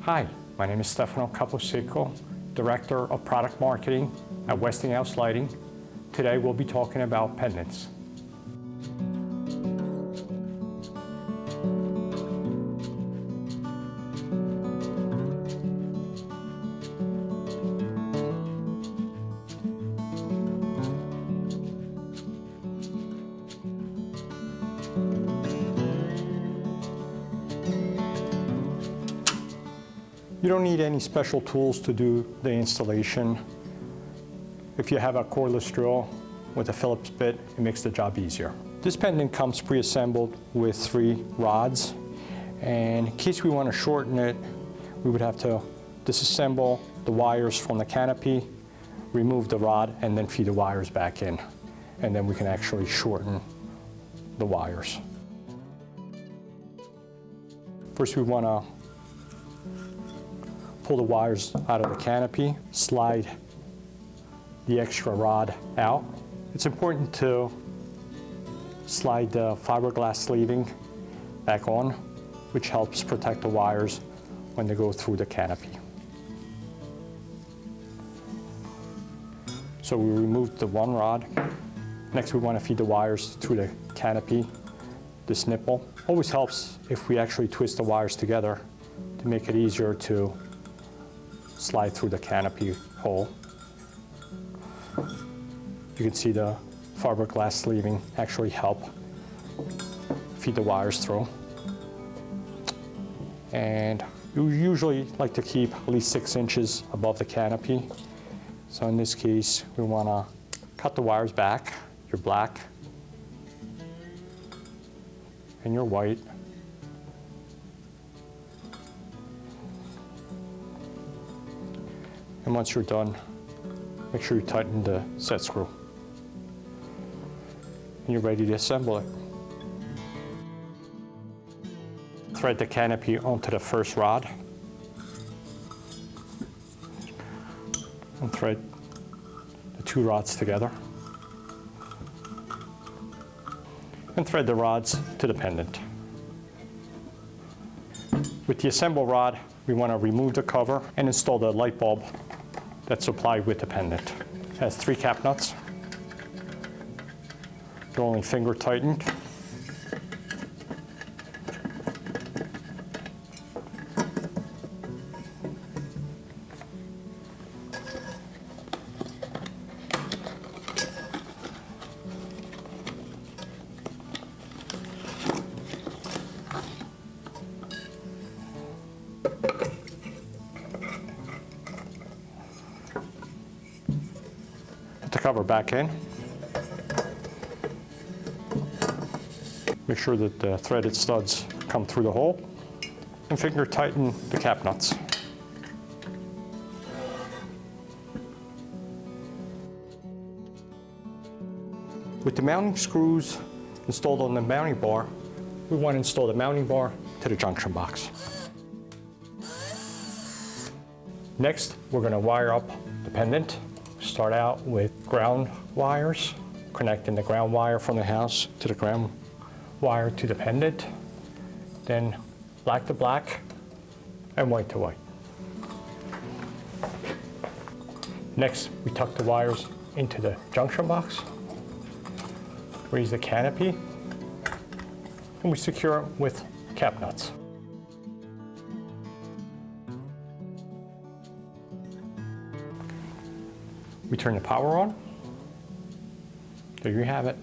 Hi, my name is Stefano Caposecco, Director of Product Marketing at Westinghouse Lighting. Today we'll be talking about pendants. You don't need any special tools to do the installation. If you have a cordless drill with a Phillips bit, it makes the job easier. This pendant comes pre-assembled with 3 rods, and in case we want to shorten it, we would have to disassemble the wires from the canopy, remove the rod, and then feed the wires back in. And then we can actually shorten the wires. First, we want to pull the wires out of the canopy, slide the extra rod out. It's important to slide the fiberglass sleeving back on, which helps protect the wires when they go through the canopy. So we removed the 1 rod. Next, we want to feed the wires through the canopy, this nipple. Always helps if we actually twist the wires together to make it easier to slide through the canopy hole. You can see the fiberglass sleeving actually help feed the wires through. And you usually like to keep at least 6 inches above the canopy. So in this case, we want to cut the wires back, your black and your white. And once you're done, make sure you tighten the set screw. And you're ready to assemble it. Thread the canopy onto the first rod. And thread the 2 rods together. And thread the rods to the pendant. With the assemble rod, we want to remove the cover and install the light bulb that's supplied with the pendant. It has 3 cap nuts. They're only finger tightened. Put the cover back in. Make sure that the threaded studs come through the hole, and finger tighten the cap nuts. With the mounting screws installed on the mounting bar, we want to install the mounting bar to the junction box. Next, we're going to wire up the pendant. Start out with ground wires, connecting the ground wire from the house to the ground wire to the pendant, then black to black and white to white. Next, we tuck the wires into the junction box, raise the canopy, and we secure it with cap nuts. We turn the power on. There you have it.